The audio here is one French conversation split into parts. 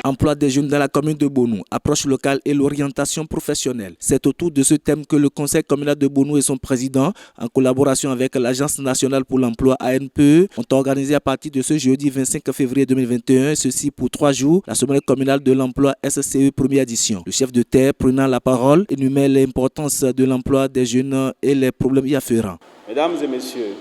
Emploi des jeunes dans la commune de Bonou, approche locale et l'orientation professionnelle. C'est autour de ce thème que le conseil communal de Bonou et son président, en collaboration avec l'Agence nationale pour l'emploi ANPE, ont organisé à partir de ce jeudi 25 février 2021, ceci pour 3 jours, la semaine communale de l'emploi SCE première édition. Le chef de terre, prenant la parole, énumère l'importance de l'emploi des jeunes et les problèmes y afférents. Mesdames et messieurs,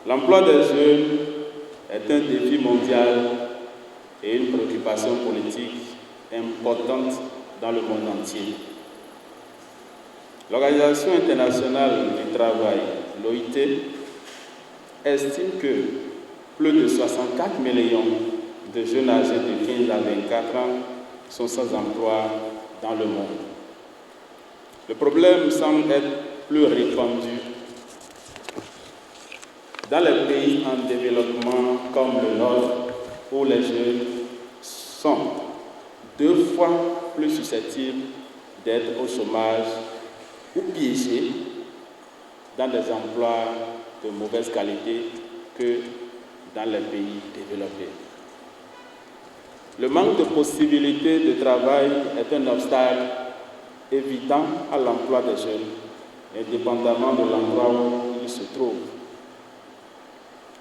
l'emploi des jeunes est un défi mondial et une préoccupation politique importante dans le monde entier. L'Organisation internationale du travail, l'OIT, estime que plus de 64 millions de jeunes âgés de 15 à 24 ans sont sans emploi dans le monde. Le problème semble être plus répandu dans les pays en développement comme le nôtre, où les jeunes sont 2 fois plus susceptibles d'être au chômage ou piégés dans des emplois de mauvaise qualité que dans les pays développés. Le manque de possibilités de travail est un obstacle évident à l'emploi des jeunes, indépendamment de l'endroit où ils se trouvent.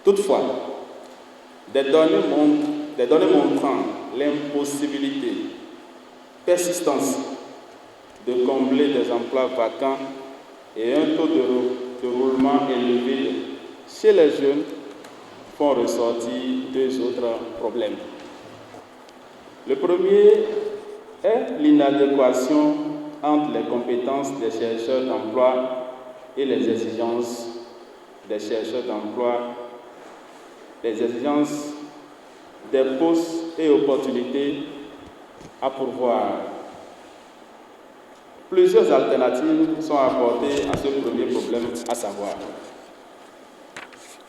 Toutefois, des données montrant l'impossibilité persistance de combler des emplois vacants et un taux de roulement élevé chez les jeunes font ressortir 2 autres problèmes. Le premier est l'inadéquation entre les compétences des chercheurs d'emploi et les exigences des chercheurs d'emploi, les exigences des postes et opportunités à pourvoir. Plusieurs alternatives sont apportées à ce premier problème, à savoir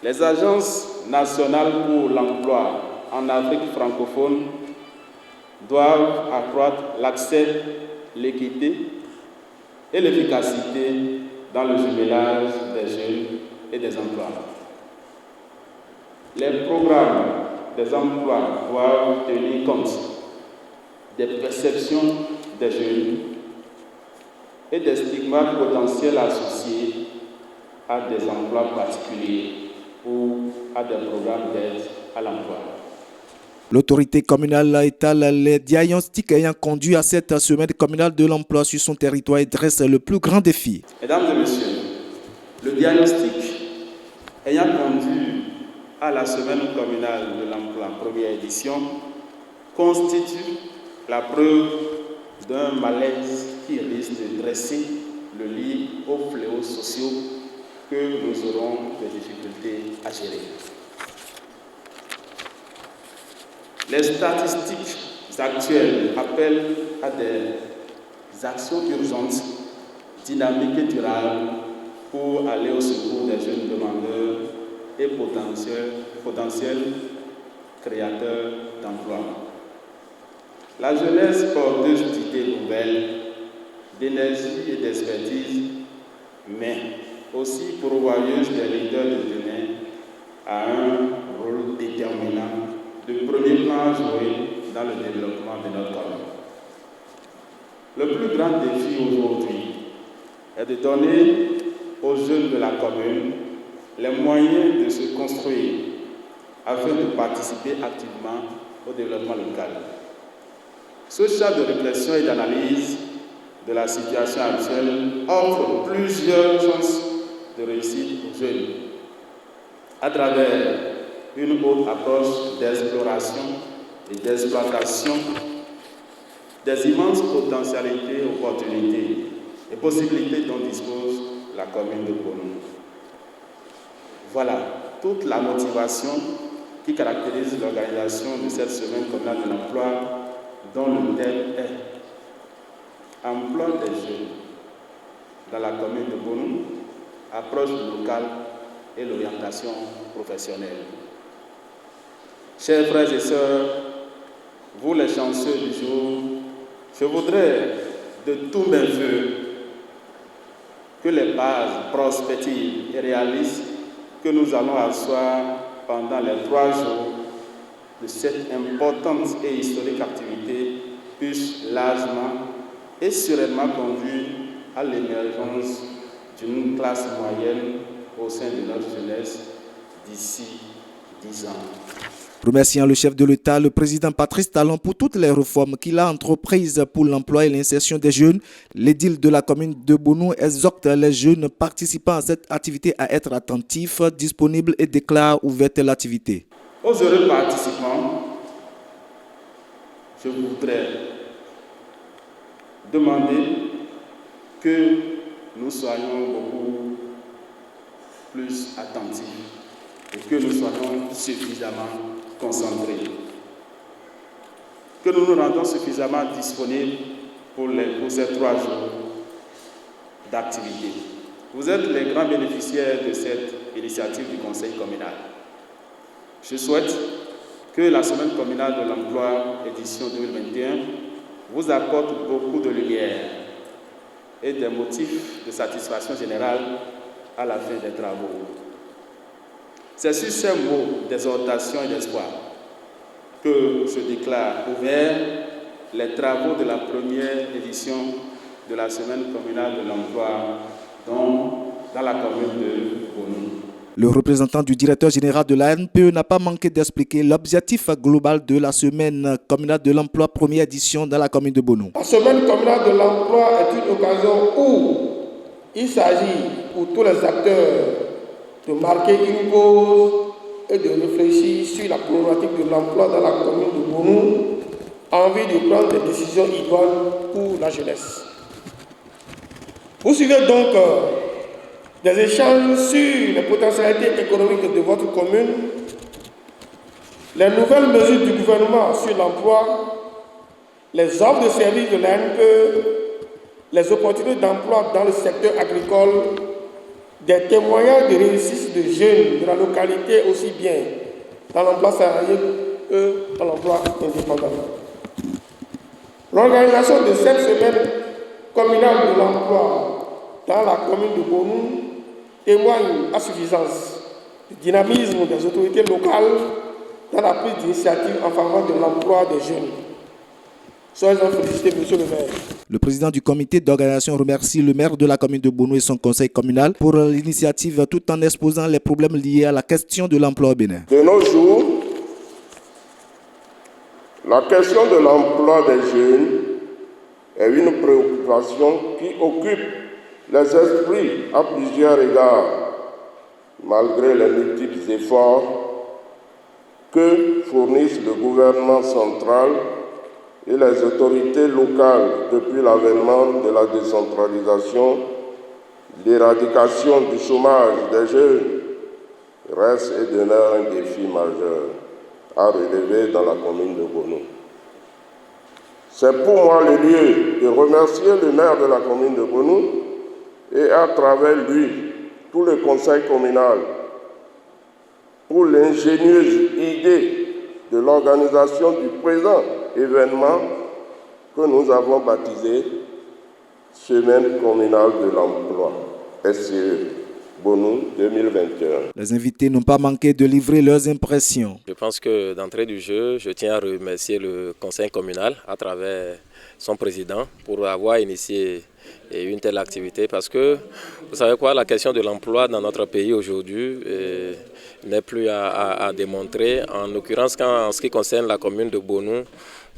les agences nationales pour l'emploi en Afrique francophone doivent accroître l'accès, l'équité et l'efficacité dans le jumelage des jeunes et des emplois. Les programmes des emplois doivent tenir compte des perceptions des jeunes et des stigmates potentiels associés à des emplois particuliers ou à des programmes d'aide à l'emploi. L'autorité communale étale les diagnostics ayant conduit à cette semaine communale de l'emploi sur son territoire et dresse le plus grand défi. Mesdames et messieurs, le diagnostic ayant conduit à la semaine communale de l'emploi première édition constitue la preuve d'un malaise qui risque de dresser le lit aux fléaux sociaux que nous aurons des difficultés à gérer. Les statistiques actuelles appellent à des actions urgentes, dynamiques et durables pour aller au secours des jeunes demandeurs et potentiels créateurs d'emplois. La jeunesse porteuse d'idées nouvelles, d'énergie et d'expertise, mais aussi pourvoyeuse des leaders de demain, a un rôle déterminant de premier plan joué dans le développement de notre commune. Le plus grand défi aujourd'hui est de donner aux jeunes de la commune les moyens de se construire afin de participer activement au développement local. Ce champ de réflexion et d'analyse de la situation actuelle offre plusieurs chances de réussite aux jeunes à travers une autre approche d'exploration et d'exploitation des immenses potentialités, opportunités et possibilités dont dispose la commune de Bonou. Voilà toute la motivation qui caractérise l'organisation de cette semaine communale de l'emploi, dont le thème est Emploi des jeunes dans la commune de Bonou, approche locale et l'orientation professionnelle. Chers frères et sœurs, vous les chanceux du jour, je voudrais de tous mes voeux que les bases prospectives et réalistes que nous allons asseoir pendant les 3 jours de cette importante et historique activité puisse largement et sereinement conduire à l'émergence d'une classe moyenne au sein de notre jeunesse d'ici 10 ans. Remerciant le chef de l'État, le président Patrice Talon pour toutes les réformes qu'il a entreprises pour l'emploi et l'insertion des jeunes, l'édile de la commune de Bonou exhorte les jeunes participant à cette activité à être attentifs, disponibles et déclare ouverte l'activité. Aux heureux participants, je voudrais demander que nous soyons beaucoup plus attentifs et que nous soyons suffisamment concentrés, que nous nous rendons suffisamment disponibles pour ces 3 jours d'activité. Vous êtes les grands bénéficiaires de cette initiative du Conseil communal. Je souhaite que la semaine communale de l'emploi édition 2021 vous apporte beaucoup de lumière et des motifs de satisfaction générale à la fin des travaux. C'est sur ces mots d'exhortation et d'espoir que je déclare ouverts les travaux de la première édition de la semaine communale de l'emploi dans la commune de Bonou. Le représentant du directeur général de la NPE n'a pas manqué d'expliquer l'objectif global de la semaine communale de l'emploi première édition dans la commune de Bonou. La semaine communale de l'emploi est une occasion où il s'agit pour tous les acteurs de marquer une cause et de réfléchir sur la problématique de l'emploi dans la commune de Bonou en vue de prendre des décisions idoines pour la jeunesse. Vous suivez donc des échanges sur les potentialités économiques de votre commune, les nouvelles mesures du gouvernement sur l'emploi, les offres de services de la NPE, les opportunités d'emploi dans le secteur agricole, des témoignages de réussite de jeunes de la localité aussi bien dans l'emploi salarié que dans l'emploi indépendant. L'organisation de cette semaine communale de l'emploi dans la commune de Bonou témoigne à suffisance du dynamisme des autorités locales dans la prise d'initiative en faveur de l'emploi des jeunes. Soyez-en félicités, monsieur le maire. Le président du comité d'organisation remercie le maire de la commune de Bonou et son conseil communal pour l'initiative tout en exposant les problèmes liés à la question de l'emploi au Bénin. De nos jours, la question de l'emploi des jeunes est une préoccupation qui occupe les esprits à plusieurs égards, malgré les multiples efforts que fournissent le gouvernement central et les autorités locales depuis l'avènement de la décentralisation, l'éradication du chômage des jeunes reste et demeure un défi majeur à relever dans la commune de Bonou. C'est pour moi le lieu de remercier le maire de la commune de Bonou et à travers lui, tout le conseil communal pour l'ingénieuse idée de l'organisation du présent événement que nous avons baptisé Semaine communale de l'emploi, SCE, Bonou 2021. Les invités n'ont pas manqué de livrer leurs impressions. Je pense que d'entrée du jeu, je tiens à remercier le conseil communal à travers son président pour avoir initié une telle activité parce que, vous savez quoi, la question de l'emploi dans notre pays aujourd'hui n'est plus à démontrer. En l'occurrence, en ce qui concerne la commune de Bonou,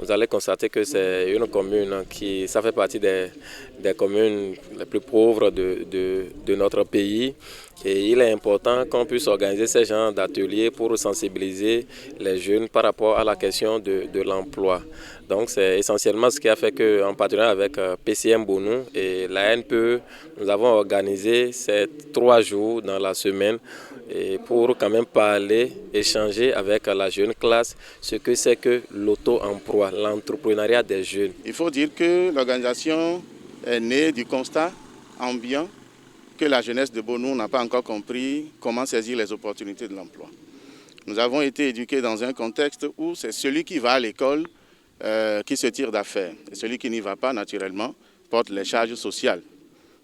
vous allez constater que c'est une commune ça fait partie des communes les plus pauvres de notre pays. Et il est important qu'on puisse organiser ces genres d'ateliers pour sensibiliser les jeunes par rapport à la question de l'emploi. Donc c'est essentiellement ce qui a fait qu'en partenariat avec PCM Bonou et la NPE, nous avons organisé ces 3 jours dans la semaine et pour quand même parler, échanger avec la jeune classe ce que c'est que l'auto-emploi, l'entrepreneuriat des jeunes. Il faut dire que l'organisation est née du constat ambiant que la jeunesse de Bonou n'a pas encore compris comment saisir les opportunités de l'emploi. Nous avons été éduqués dans un contexte où c'est celui qui va à l'école qui se tire d'affaire. Et celui qui n'y va pas, naturellement, porte les charges sociales.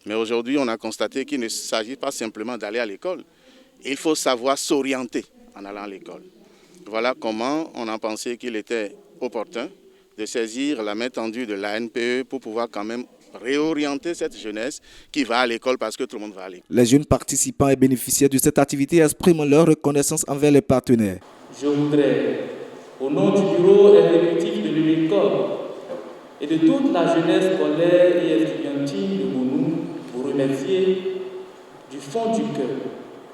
Mais aujourd'hui, on a constaté qu'il ne s'agit pas simplement d'aller à l'école. Il faut savoir s'orienter en allant à l'école. Voilà comment on a pensé qu'il était opportun de saisir la main tendue de l'ANPE pour pouvoir quand même réorienter cette jeunesse qui va à l'école parce que tout le monde va à l'école. Les jeunes participants et bénéficiaires de cette activité expriment leur reconnaissance envers les partenaires. Je voudrais, au nom du bureau exécutif de l'UNICOM et de toute la jeunesse scolaire et estudiantine de Bonou, vous remercier du fond du cœur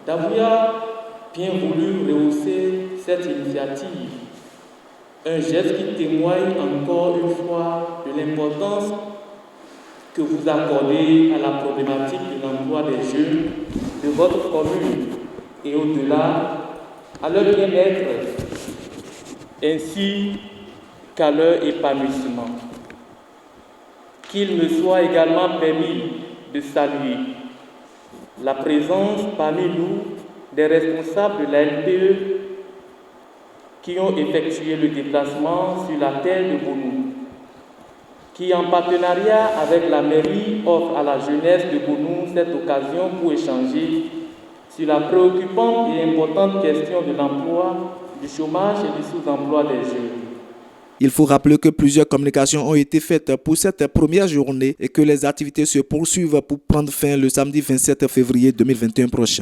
d'avoir bien voulu rehausser cette initiative. Un geste qui témoigne encore une fois de l'importance que vous accordez à la problématique de l'emploi des jeunes de votre commune et au-delà, à leur bien-être ainsi qu'à leur épanouissement. Qu'il me soit également permis de saluer la présence parmi nous des responsables de la LPE qui ont effectué le déplacement sur la terre de Bonou, qui en partenariat avec la mairie offre à la jeunesse de Bonou cette occasion pour échanger sur la préoccupante et importante question de l'emploi, du chômage et du sous-emploi des jeunes. Il faut rappeler que plusieurs communications ont été faites pour cette première journée et que les activités se poursuivent pour prendre fin le samedi 27 février 2021 prochain.